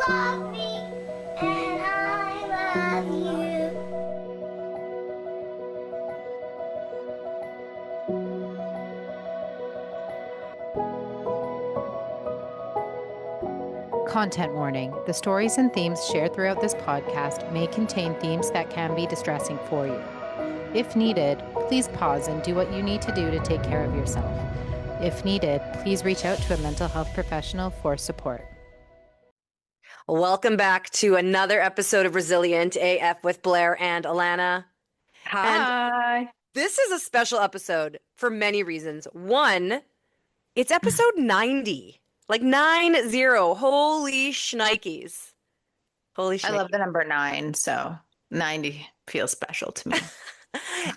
love me, and I love you. Content warning. The stories and themes shared throughout this podcast may contain themes that can be distressing for you. If needed, please pause and do what you need to do to take care of yourself. If needed, please reach out to a mental health professional for support. Welcome back to another episode of Resilient AF with Blair and Alana. And Hi. this is a special episode for many reasons. One, it's episode 90, like 90. Holy shnikes. Holy I love shnikes. the number 9, so 90 feels special to me.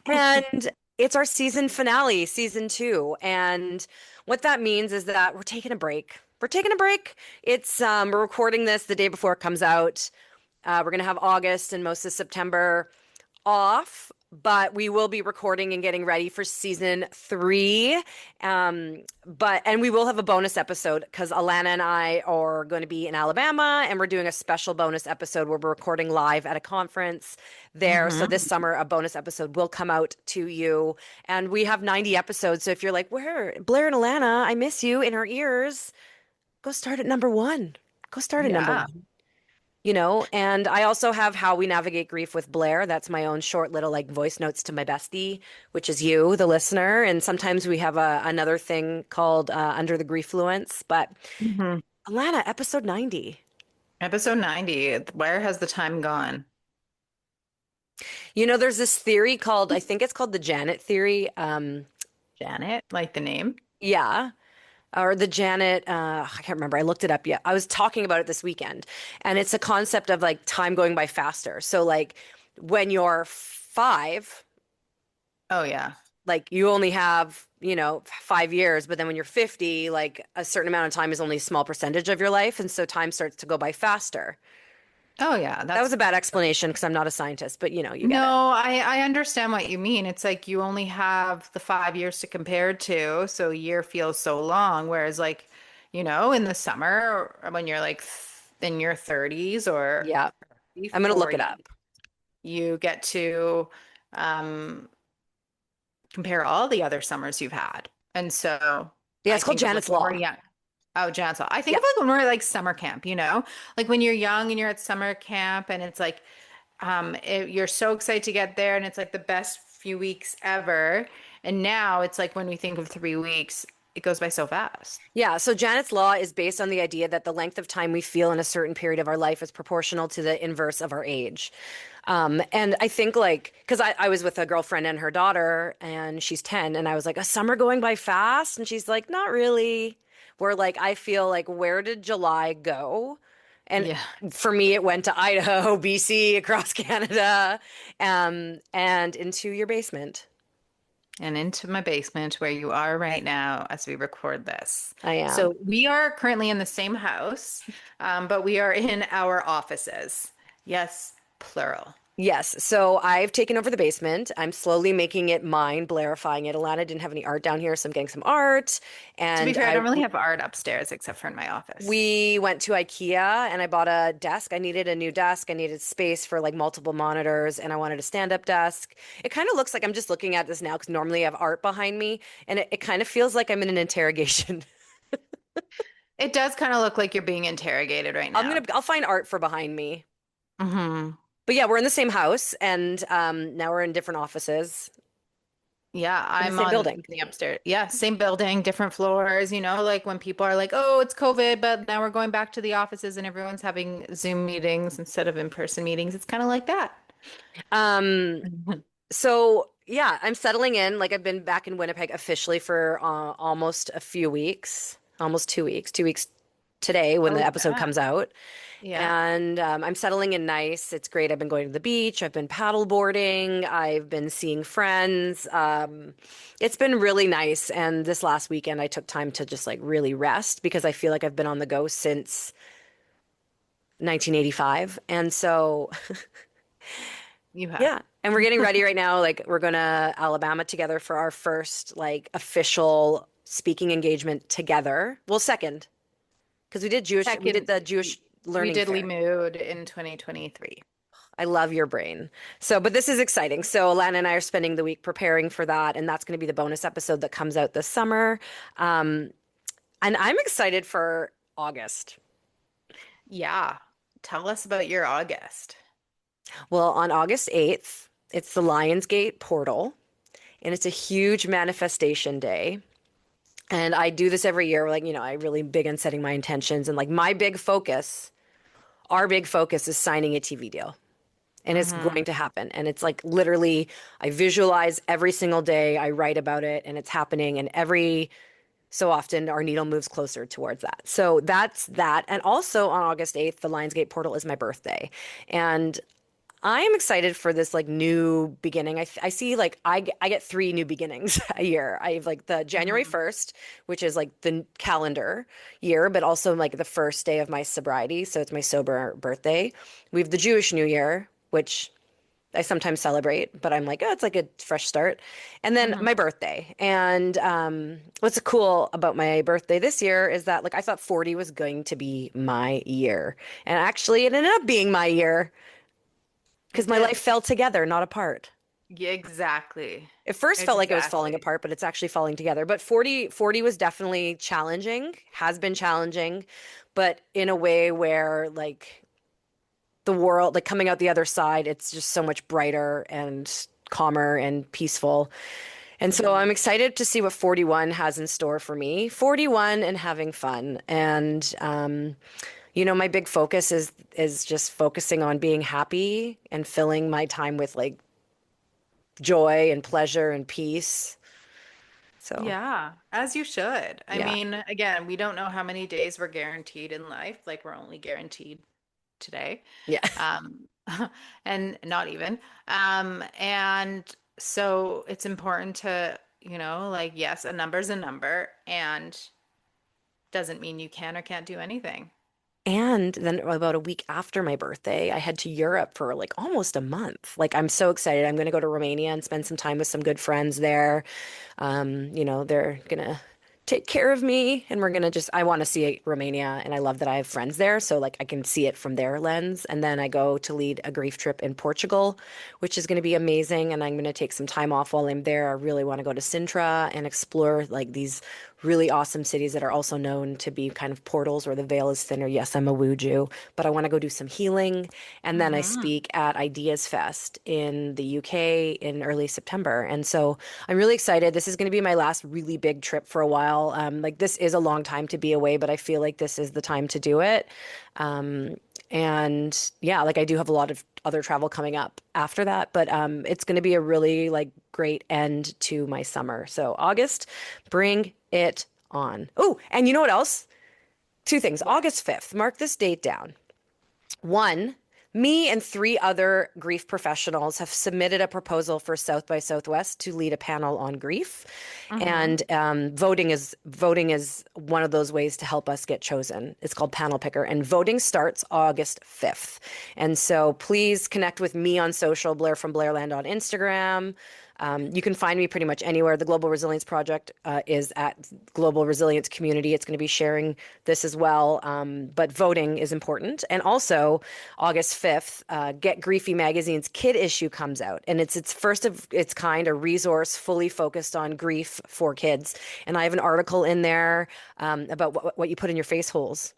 And it's our season finale, season 2. And what that means is that we're taking a break. We're taking a break. It's we're recording this the day before it comes out. We're gonna have August and most of September off, but we will be recording and getting ready for season 3. And we will have a bonus episode because Alana and I are going to be in Alabama, and we're doing a special bonus episode where we're recording live at a conference there. So this summer, a bonus episode will come out to you, and we have 90 episodes. So if you're like, "Where, Blair and Alana? I miss you in our ears." Go start at number 1. Go start at number Yeah. 1. And I also have How We Navigate Grief with Blair. That's my own short little like voice notes to my bestie, which is you, the listener. And sometimes we have another thing called Under the Grieffluence. But Mhm. Alana, episode 90. Episode 90. Where has the time gone? There's this theory called, I think it's called the Janet theory. Janet, like the name? Yeah. Or the Janet, I can't remember. I looked it up yet. I was talking about it this weekend. And it's a concept of like time going by faster. So like when you're 5, Oh, yeah. like you only have, 5 years, but then when you're 50, like a certain amount of time is only a small percentage of your life. And so time starts to go by faster. Oh, yeah. That was That's a bad explanation because I'm not a scientist, but you get it. No, I understand what you mean. It's like you only have the 5 years to compare to, so a year feels so long. Whereas, like, in the summer, or when you're like in your 30s or Yeah. I'm going to look before it up. you get to um, compare all the other summers you've had. And so Yeah, I it's called think of like Janet's when we're Law. young. Oh, Jansel. I think Yeah. of like when we're like summer camp, like when you're young and you're at summer camp and it's like you're so excited to get there and it's like the best few weeks ever. And now it's like when we think of 3 weeks, it goes by so fast. Yeah, so Janet's law is based on the idea that the length of time we feel in a certain period of our life is proportional to the inverse of our age. And I think like, because I was with a girlfriend and her daughter, and she's 10, and I was like, a summer going by fast? And she's like, not really. Where like, I feel like, where did July go? And Yeah. for me, it went to Idaho, BC, across Canada, and into your basement. And into my basement where you are right now as we record this. I am. So we are currently in the same house, but we are in our offices. Yes, plural. Yes, so I've taken over the basement. I'm slowly making it mine, Blarifying it. Alana didn't have any art down here, so I'm getting some art. To be And fair, I I don't really have art upstairs except for in my office. we went to IKEA and I bought a desk. I needed a new desk. I needed space for like multiple monitors, and I wanted a stand-up desk. It kind of looks like I'm just looking at this now because normally I have art behind me, and it kind of feels like I'm in an interrogation. It does kind of look like you're being interrogated right now. I'll find art for behind me. Hmm. But yeah, we're in the same house, and now we're in different offices Yeah, in the I'm same on building. the upstairs. Yeah, same building, different floors, like when people are like, oh, it's COVID, but now we're going back to the offices and everyone's having Zoom meetings instead of in-person meetings. It's kind of like that. Um, So yeah, I'm settling in. Like I've been back in Winnipeg officially for almost a few weeks, almost 2 weeks, 2 weeks today when Oh, the episode yeah. comes out. Yeah. And I'm settling in nice. It's great. I've been going to the beach. I've been paddle boarding. I've been seeing friends. It's been really nice. And this last weekend, I took time to just like really rest because I feel like I've been on the go since 1985. And so You have. yeah. And we're getting ready right now. Like we're going to Alabama together for our first like official speaking engagement together. Well, second, because we did Second, the Jewish We learning did fair. Mood in 2023. I love your brain. So, but this is exciting. So, Alana and I are spending the week preparing for that, and that's going to be the bonus episode that comes out this summer. Um, and I'm excited for August. Yeah. Tell us about your August. Well, on August 8th, it's the Lionsgate portal, and it's a huge manifestation day. And I do this every year. Like, I really big on setting my intentions, and like my big focus, our big focus is signing a TV deal. And it's Mm-hmm. going to happen. And it's like literally, I visualize every single day, I write about it, and it's happening. And every so often, our needle moves closer towards that. So that's that. And also on August 8th, the Lionsgate portal is my birthday. And I'm excited for this like new beginning. I see like I get three new beginnings a year. I have like the January Mm-hmm. 1st, which is like the calendar year, but also like the first day of my sobriety. So it's my sober birthday. We have the Jewish New Year, which I sometimes celebrate, but I'm like, oh, it's like a fresh start. And then my Mm-hmm. birthday. And what's cool about my birthday this year is that like I thought 40 was going to be my year. And actually it ended up being my year because It my life did. fell together, not apart. Yeah, exactly. It first felt like it was falling Exactly. apart, but it's actually falling together. But 40 was definitely challenging, has been challenging, but in a way where like the world, like coming out the other side, it's just so much brighter and calmer and peaceful. And so Mm-hmm. I'm excited to see what 41 has in store for me. 41 and having fun. And my big focus is just focusing on being happy and filling my time with like joy and pleasure and peace. So, Yeah, as you should. I yeah. mean, again, we don't know how many days we're guaranteed in life. Like we're only guaranteed today. Yeah. Um, and not even. And so it's important to, like, yes, a number's a number and doesn't mean you can or can't do anything. And then about a week after my birthday, I head to Europe for like almost a month. Like I'm so excited. I'm going to go to Romania and spend some time with some good friends there. They're gonna take care of me, and we're gonna I want to see Romania, and I love that I have friends there, so like I can see it from their lens. And then I go to lead a grief trip in Portugal, which is gonna be amazing, and I'm gonna take some time off while I'm there. I really want to go to Sintra and explore like these really awesome cities that are also known to be kind of portals where the veil is thinner. Yes, I'm a woo Jew, but I want to go do some healing. And then I Hmm. speak at Ideas Fest in the UK in early September. And so I'm really excited. This is going to be my last really big trip for a while. Like this is a long time to be away, but I feel like this is the time to do it. Um, and yeah, like I do have a lot of other travel coming up after that, but it's going to be a really like great end to my summer. So August, bring it on. Oh, and you know what else? Two things. What? August 5th, mark this date down. One, me and three other grief professionals have submitted a proposal for South by Southwest to lead a panel on grief, Hmm. and voting is one of those ways to help us get chosen. It's called Panel Picker, and voting starts August 5th. And so please connect with me on social, Blair from Blairland on Instagram. You can find me pretty much anywhere. The Global Resilience Project is at Global Resilience Community. It's going to be sharing this as well. But voting is important. And also, August 5th, Get Griefy Magazine's kid issue comes out. And it's its first of its kind, a resource fully focused on grief for kids. And I have an article in there about what you put in your face holes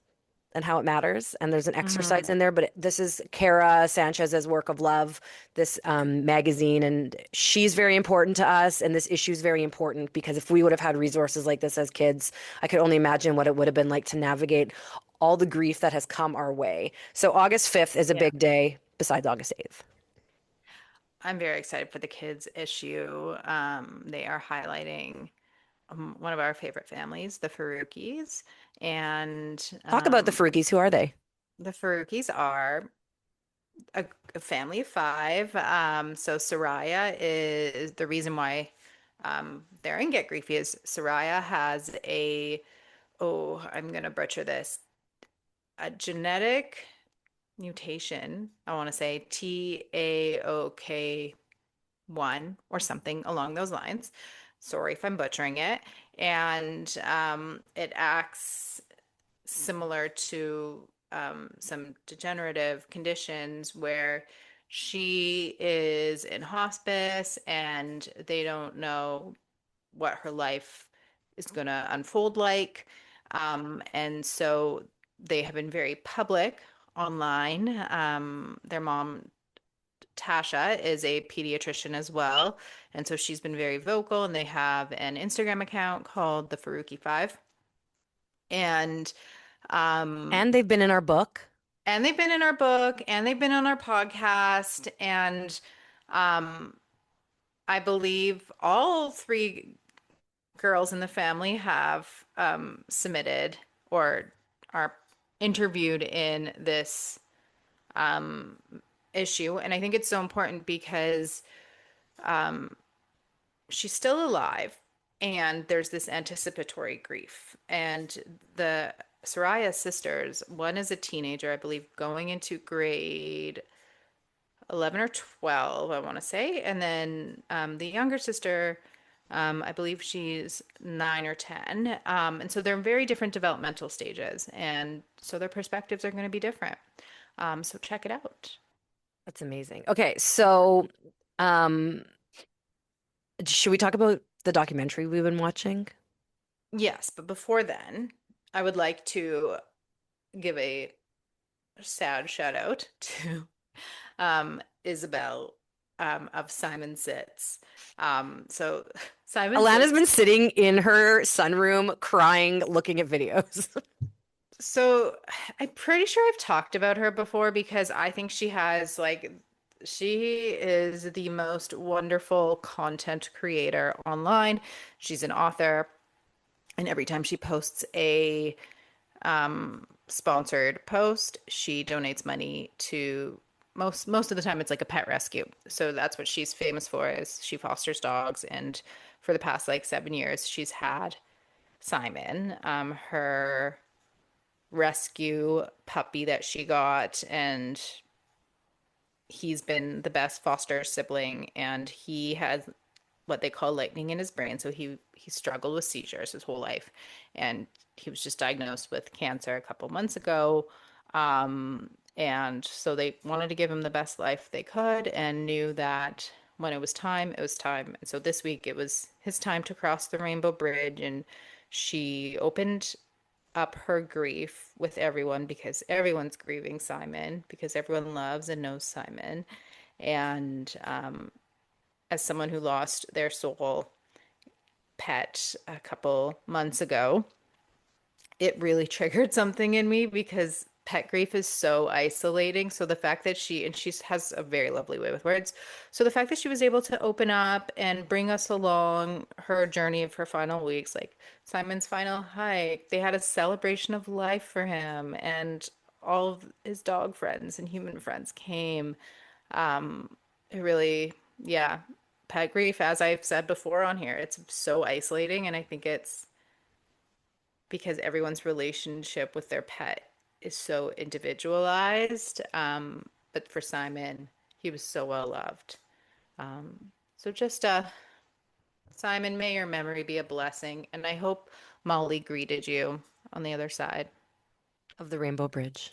and how it matters. And there's an exercise Hmm. in there, but this is Kara Sanchez's work of love, this magazine, and she's very important to us. And this issue is very important because if we would have had resources like this as kids, I could only imagine what it would have been like to navigate all the grief that has come our way. So August 5th is a Yeah. big day besides August 8th. I'm very excited for the kids issue. They are highlighting one of our favorite families, the Faruqis. And Talk about the Faruqis. Who are they? the Faruqis are a family of five. So Soraya is the reason why they're in Get Griefy is Soraya has I'm gonna butcher this, a genetic mutation. I want to say TAOK1 or something along those lines. Sorry if I'm butchering it. And it acts similar to some degenerative conditions where she is in hospice and they don't know what her life is going to unfold like. And so they have been very public online. Their mom, Tasha, is a pediatrician as well. And so she's been very vocal, and they have an Instagram account called the Faruqi Five. And um, And they've been in our book. and they've been in our book and they've been on our podcast. And um, I believe all three girls in the family have submitted or are interviewed in this um, issue. And I think it's so important because um, she's still alive and there's this anticipatory grief. And the Soraya sisters, one is a teenager, I believe, going into grade 11 or 12, I want to say. And then the younger sister, I believe she's 9 or 10. And so they're in very different developmental stages. And so their perspectives are going to be different. So check it out. That's amazing. Okay, so um, should we talk about the documentary we've been watching? Yes, but before then, I would like to give a sad shout out to Isabel of Simon Sits. So Simon Alana's Sits. been sitting in her sunroom crying, looking at videos. So I'm pretty sure I've talked about her before because I think she is the most wonderful content creator online. She's an author, and every time she posts a sponsored post, she donates money to most of the time it's like a pet rescue. So that's what she's famous for is she fosters dogs, and for the past like 7 years she's had Simon, her rescue puppy that she got, and he's been the best foster sibling, and he has what they call lightning in his brain. So he struggled with seizures his whole life, and he was just diagnosed with cancer a couple months ago. And so they wanted to give him the best life they could and knew that when it was time, it was time. And so this week it was his time to cross the rainbow bridge, and she opened up her grief with everyone because everyone's grieving Simon because everyone loves and knows Simon. And as someone who lost their soul pet a couple months ago, it really triggered something in me because pet grief is so isolating. So the fact that she has a very lovely way with words. So the fact that she was able to open up and bring us along her journey of her final weeks, like Simon's final hike, they had a celebration of life for him, and all of his dog friends and human friends came. It really, yeah, pet grief, as I've said before on here, it's so isolating, and I think it's because everyone's relationship with their pet is so individualized. But for Simon, he was so well loved. So just Simon, may your memory be a blessing, and I hope Molly greeted you on the other side. Of the Rainbow Bridge.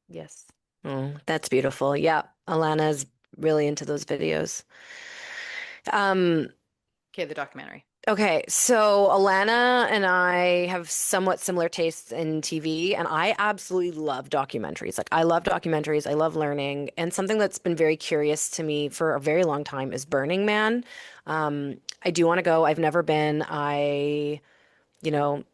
Yes. Oh, that's beautiful. Yeah, Alana's really into those videos. Um, Okay, the documentary. okay, so Alana and I have somewhat similar tastes in TV, and I absolutely love documentaries. Like, I love documentaries, I love learning, and something that's been very curious to me for a very long time is Burning Man. I do want to go. I've never been. You know,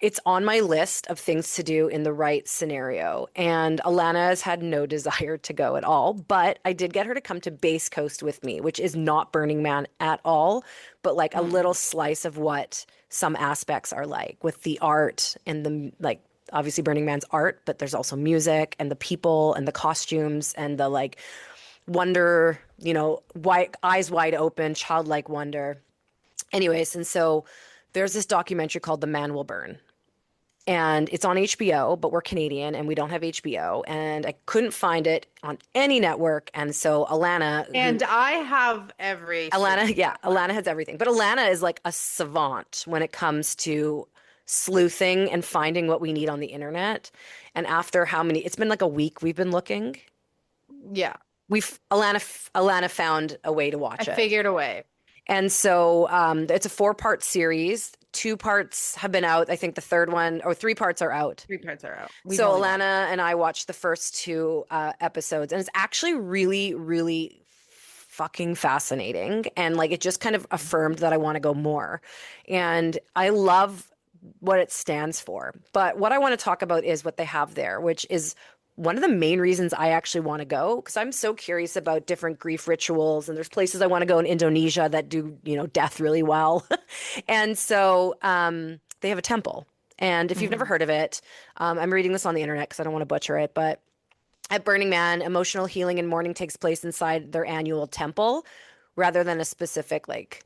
it's on my list of things to do in the right scenario. And Alana has had no desire to go at all, but I did get her to come to Base Coast with me, which is not Burning Man at all, but like a little slice of what some aspects are like with the art and the like. Obviously Burning Man's art, but there's also music and the people and the costumes and the like wonder, eyes wide open, childlike wonder. Anyways, and so there's this documentary called The Man Will Burn, and it's on HBO, but we're Canadian and we don't have HBO, and I couldn't find it on any network. And so And I have every Alana has everything, but Alana is like a savant when it comes to sleuthing and finding what we need on the internet. And after it's been like a week we've been looking. Yeah. Alana found a way to I watch it. figured a way. And so it's a 4-part series. 2 parts have been out. I think the third one, or 3 parts are out. 3 parts are out. We've So only watched. Alana and I watched the first 2 episodes, and it's actually really, really fucking fascinating. And like it just kind of affirmed that I want to go more. And I love what it stands for. But what I want to talk about is what they have there, which is one of the main reasons I actually want to go, because I'm so curious about different grief rituals, and there's places I want to go in Indonesia that do, death really well. And so they have a temple. And if you've never heard of it, I'm reading this on the internet because I don't want to butcher it, but at Burning Man, emotional healing and mourning takes place inside their annual temple rather than a specific, like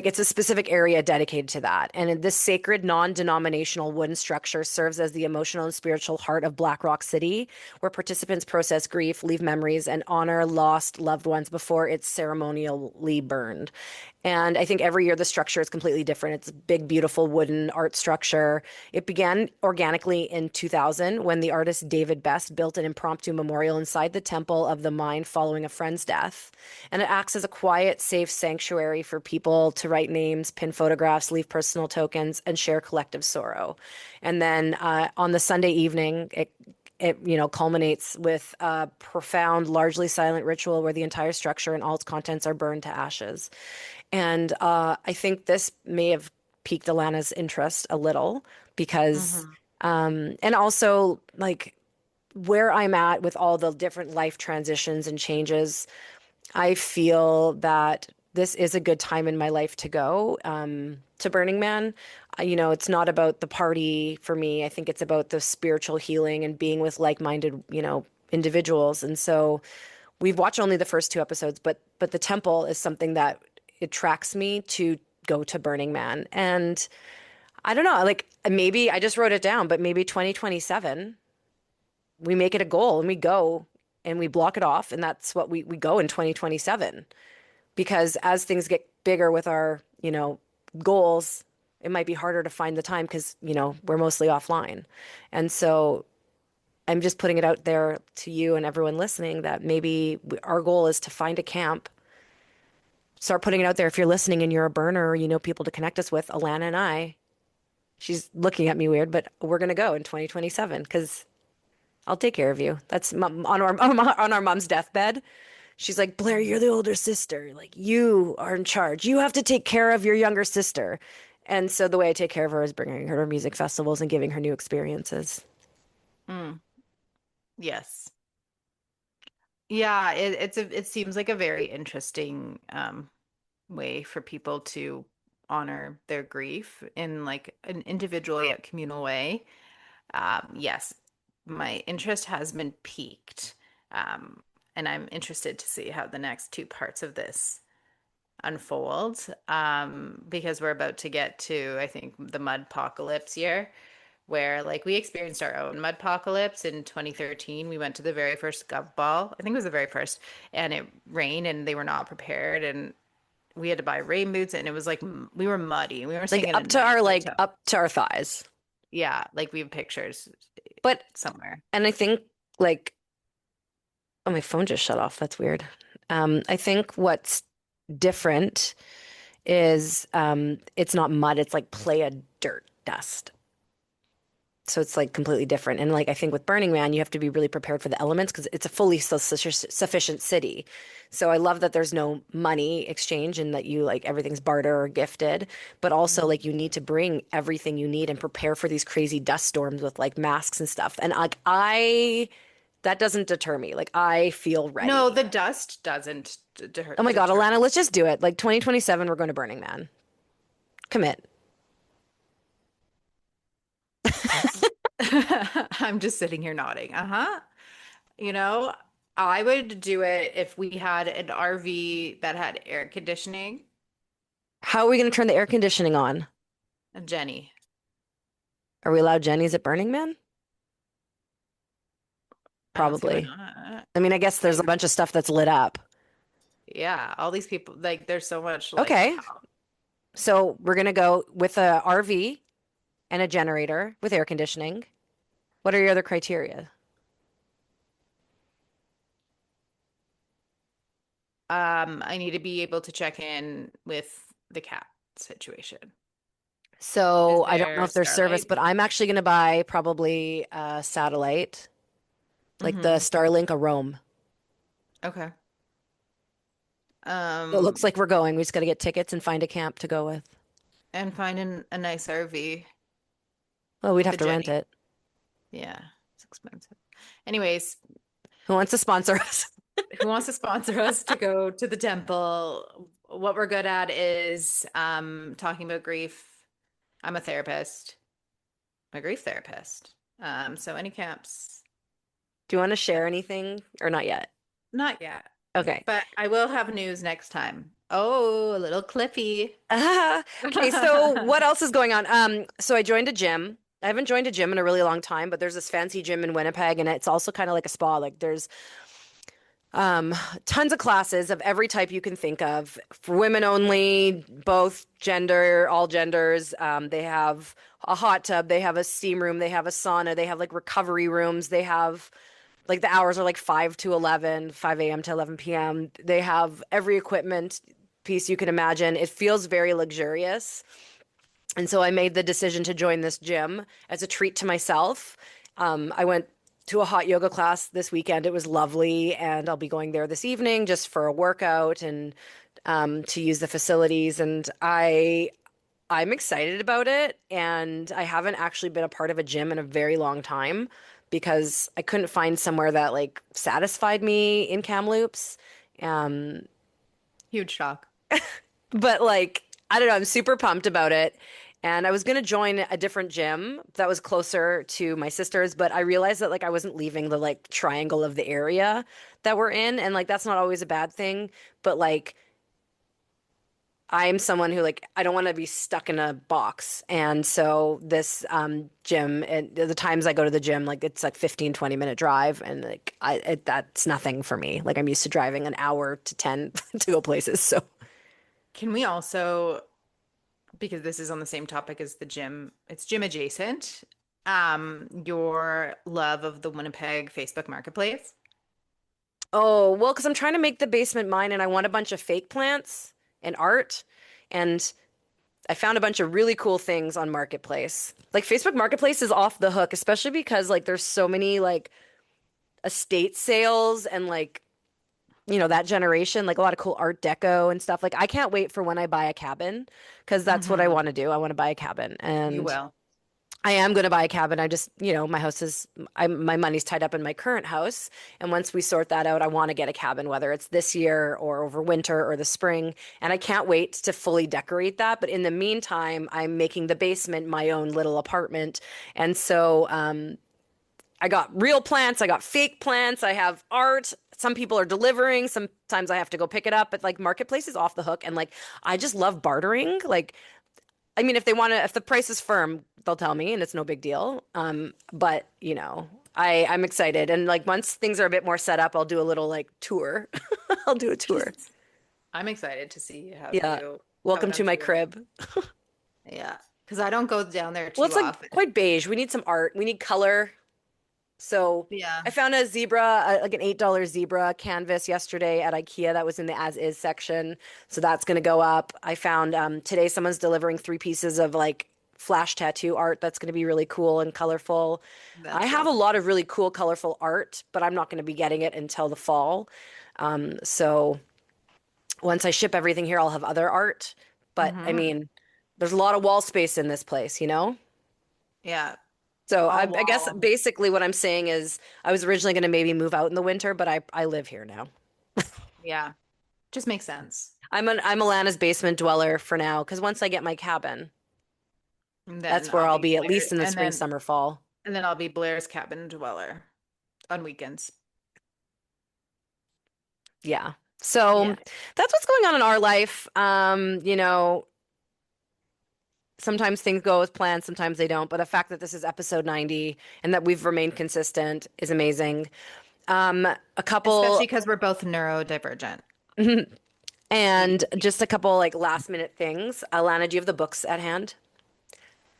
it's a specific area dedicated to that. And this sacred, non-denominational wooden structure serves as the emotional and spiritual heart of Black Rock City, where participants process grief, leave memories, and honor lost loved ones before it's ceremonially burned. And I think every year the structure is completely different. It's a big, beautiful wooden art structure. It began organically in 2000 when the artist David Best built an impromptu memorial inside the temple of the mine following a friend's death. And it acts as a quiet, safe sanctuary for people to write names, pin photographs, leave personal tokens, and share collective sorrow. And then on the Sunday evening, it culminates with a profound, largely silent ritual where the entire structure and all its contents are burned to ashes. And I think this may have piqued Alana's interest a little because, and also like where I'm at with all the different life transitions and changes, I feel that this is a good time in my life to go to Burning Man. It's not about the party for me. I think it's about the spiritual healing and being with like-minded, individuals. And so we've watched only the first 2 episodes, but the temple is something that attracts me to go to Burning Man. And I don't know, like maybe I just wrote it down, but maybe 2027, we make it a goal and we go and we block it off. And that's what we go in 2027. Because as things get bigger with our, goals, it might be harder to find the time because, we're mostly offline. And so I'm just putting it out there to you and everyone listening that maybe our goal is to find a camp. Start putting it out there. If you're listening and you're a burner or you know people to connect us with, Alana and I, she's looking at me weird, but we're going to go in 2027 because I'll take care of you. That's on our mom's deathbed. She's like, Blair, you're the older sister. Like, you are in charge. You have to take care of your younger sister. And so the way I take care of her is bringing her to music festivals and giving her new experiences. Yes. Yeah, it seems like a very interesting way for people to honor their grief in like an individual yet communal way. Yes, my interest has been piqued. And I'm interested to see how the next 2 parts of this unfold, because we're about to get to, I think, the mud apocalypse year, where like we experienced our own mud apocalypse in 2013. We went to the very first Gov Ball, I think it was the very first, and it rained and they were not prepared, and we had to buy rain boots, and it was like we were muddy. We were staying in up to our thighs. Yeah, like we have pictures, but somewhere. And I think like, oh, my phone just shut off. That's weird. I think what's different is it's not mud. It's like playa dirt dust. So it's like completely different. And like I think with Burning Man, you have to be really prepared for the elements because it's a fully sufficient city. So I love that there's no money exchange and that you like everything's barter or gifted, but also like you need to bring everything you need and prepare for these crazy dust storms with like masks and stuff. And like that doesn't deter me. Like I feel ready. No, the dust doesn't deter. Oh my God, Alana, let's just do it. Like 2027, we're going to Burning Man. Commit. I'm just sitting here nodding. I would do it if we had an RV that had air conditioning. How are we going to turn the air conditioning on? Jenny. Are we allowed Jennies at Burning Man? Probably. I mean, I guess there's a bunch of stuff that's lit up. Yeah, all these people, like there's so much like Okay. So we're going to go with a RV and a generator with air conditioning. What are your other criteria? I need to be able to check in with the cat situation. Is So I don't know there if there's service, Starlight? but I'm actually going to buy probably a satellite, like the Mm-hmm. Starlink, a roam. Okay. So it looks Um, like we're going. We just got to get tickets and find a camp to go with. and find a nice RV Well, we'd with have a to rent Jenny. it. Yeah, it's expensive. Anyways, Who wants to sponsor us? who wants to sponsor us to go to the temple? What we're good at is talking about grief. I'm a therapist, a grief therapist. So any camps, Do you want to share anything or not yet? not yet, Okay. but I will have news next time. Oh, a little clippy. Okay, so what else is going on? So I joined a gym. I haven't joined a gym in a really long time, but there's this fancy gym in Winnipeg, and it's also kind of like a spa. Like there's um tons of classes of every type you can think of for women only, both gender, all genders. They have a hot tub, they have a steam room, they have a sauna, they have like recovery rooms, they have like the hours are like 5 to 11, 5 a.m. to 11 p.m. They have every equipment piece you can imagine. It feels very luxurious. And so I made the decision to join this gym as a treat to myself. I went to a hot yoga class this weekend. It was lovely, and I'll be going there this evening just for a workout and to use the facilities. And I'm excited about it, and I haven't actually been a part of a gym in a very long time because I couldn't find somewhere that like satisfied me in Kamloops. Um, Huge shock. but like, I don't know, I'm super pumped about it. And I was gonna join a different gym that was closer to my sister's, but I realized that like I wasn't leaving the like triangle of the area that we're in, and like that's not always a bad thing, but like I'm someone who like I don't want to be stuck in a box. And so this gym and the times I go to the gym like it's like 15-20 minute drive, and like that's nothing for me. Like I'm used to driving an hour to 10 to go places. So Can we also, because this is on the same topic as the gym, it's gym adjacent, your love of the Winnipeg Facebook Marketplace? oh, well, because I'm trying to make the basement mine and I want a bunch of fake plants and art. And I found a bunch of really cool things on Marketplace. Like Facebook Marketplace is off the hook, especially because like there's so many like estate sales and like, you know, that generation, like a lot of cool art deco and stuff. Like I can't wait for when I buy a cabin because that's what I Hmm. want to do. I want to buy a cabin. You And will. I am going to buy a cabin. I just, you know, my house is, my money's tied up in my current house. And once we sort that out, I want to get a cabin, whether it's this year or over winter or the spring. And I can't wait to fully decorate that. But in the meantime, I'm making the basement my own little apartment. And so I got real plants, I got fake plants, I have art. Some people are delivering. Sometimes I have to go pick it up. But like Marketplace is off the hook. And like, I just love bartering. Like, I mean, if they want to, if the price is firm, they'll tell me, and it's no big deal. But you know, I'm excited, and like once things are a bit more set up, I'll do a little like tour. I'll do a tour. I'm excited to see Yeah. how it Welcome to my unfolds. crib. Yeah, because I don't go down there Well, too it's like often. quite beige. We need some art. We need color. So Yeah, I found a zebra, like an $8 zebra canvas yesterday at IKEA that was in the as is section. So that's going to go up. I found today someone's delivering 3 pieces of like flash tattoo art that's going to be really cool and colorful. I that's have a lovely. lot of really cool, colorful art, but I'm not going to be getting it until the fall. So once I ship everything here, I'll have other art. But I Hmm. mean, there's a lot of wall space in this place, you know? Yeah, So all I guess wall. basically what I'm saying is I was originally going to maybe move out in the winter, but I live here now. Yeah, just makes sense. I'm Alana's basement dweller for now because once I get my cabin, And then that's where I'll I'll be be at Blair, least in the spring, summer, fall. and then I'll be Blair's cabin dweller on weekends. Yeah. So Yeah. that's what's going on in our life. You know, sometimes things go as planned, sometimes they don't. But the fact that this is episode 90 and that we've remained consistent is amazing. A Especially couple because we're both neurodivergent. and just a couple like last minute things. Alana, do you have the books at hand?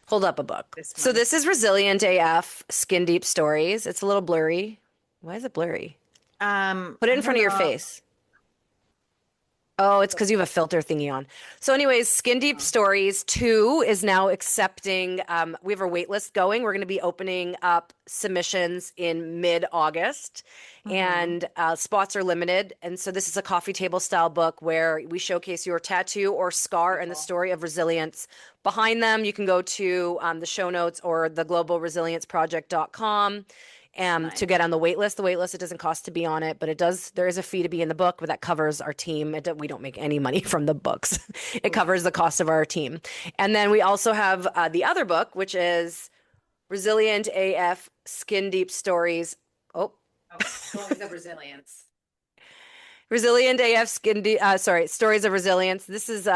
Hold up a book. This So one. this is Resilient AF Skin Deep Stories. It's a little blurry. Why is it blurry? Put it I in don't front of your know. face. Oh, it's because you have a filter thingy on. So, anyways, Skin Deep Stories 2 is now accepting. We have a wait list going. We're going to be opening up submissions in mid-August, and spots are limited. And so, this is a coffee table style book where we showcase your tattoo or scar and the story of resilience behind them. You can go to the show notes or the globalresilienceproject.com to get on the wait list. The wait list, it doesn't cost to be on it, but it does. There is a fee to be in the book, but that covers our team. We don't make any money from the books. It covers the cost of our team. And then we also have the other book, which is Resilient AF Skin Deep Stories. Oh, Stories of resilience. Resilient AF Skin Deep. Stories of Resilience. This is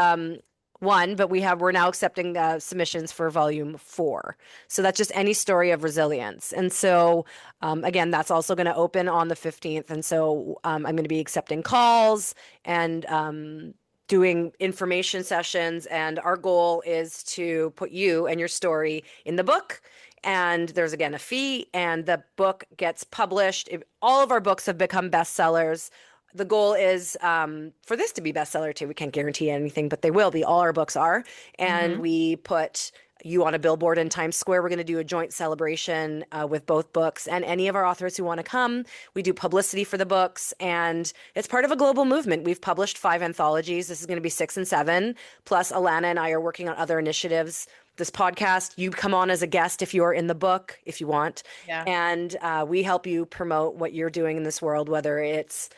one, but we're now accepting submissions for volume 4. So that's just any story of resilience. And so again, that's also going to open on the 15th. And so I'm going to be accepting calls and doing information sessions. And our goal is to put you and your story in the book. And there's again a fee, and the book gets published. All of our books have become bestsellers. The goal is for this to be bestseller too. We can't guarantee anything, but they will be. All our books are. And we put you on a billboard in Times Square. We're going to do a joint celebration with both books and any of our authors who want to come. We do publicity for the books, and it's part of a global movement. We've published 5 anthologies. This is going to be 6 and 7. Plus, Alana and I are working on other initiatives. This podcast, you come on as a guest if you're in the book, if you want. Yeah. And we help you promote what you're doing in this world, whether it's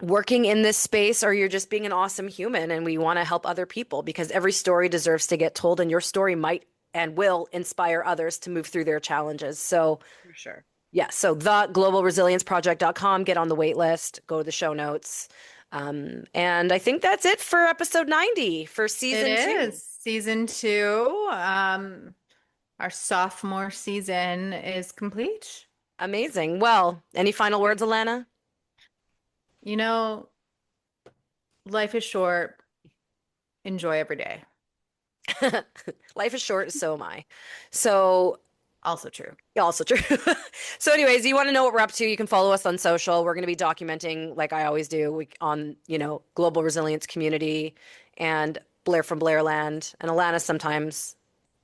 working in this space or you're just being an awesome human, and we want to help other people because every story deserves to get told, and your story might and will inspire others to move through their challenges. So For sure. yeah, so the globalresilienceproject.com, get on the wait list, go to the show notes. And I think that's it for episode 90 for season 2. It is season 2. Our sophomore season is complete. Amazing. Well, any final words, Alana? You know, life is short. Enjoy every day. Life is short, so am I. So Also true. also true. So anyways, you want to know what we're up to, you can follow us on social. We're going to be documenting, like I always do, on, Global Resilience Community and Blair from Blairland and Alana sometimes.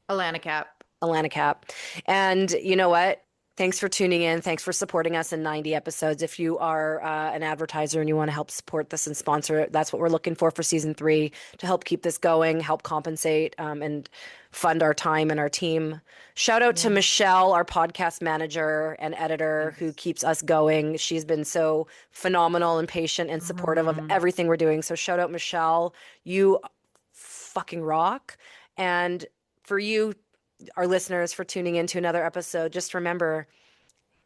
Alana Cap. Alana Cap. And you know what? Thanks for tuning in. Thanks for supporting us in 90 episodes. If you are an advertiser and you want to help support this and sponsor it, that's what we're looking for season 3, to help keep this going, help compensate and fund our time and our team. Shout out to Michelle, our podcast manager and editor, who keeps us going. She's been so phenomenal and patient and supportive of everything we're doing. So shout out, Michelle. You fucking rock. And for you, our listeners, for tuning in to another episode, just remember,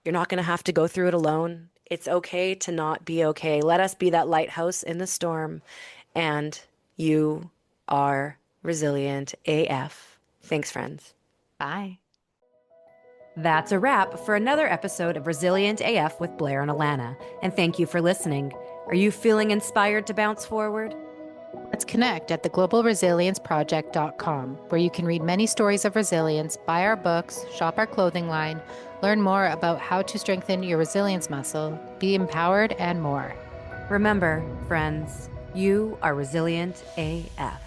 you're not going to have to go through it alone. It's okay to not be okay. Let us be that lighthouse in the storm. And you are resilient AF. Thanks, friends. Bye. That's a wrap for another episode of Resilient AF with Blair and Alana. And thank you for listening. Are you feeling inspired to bounce forward? Let's connect at theglobalresilienceproject.com, where you can read many stories of resilience, buy our books, shop our clothing line, learn more about how to strengthen your resilience muscle, be empowered, and more. Remember, friends, you are resilient AF.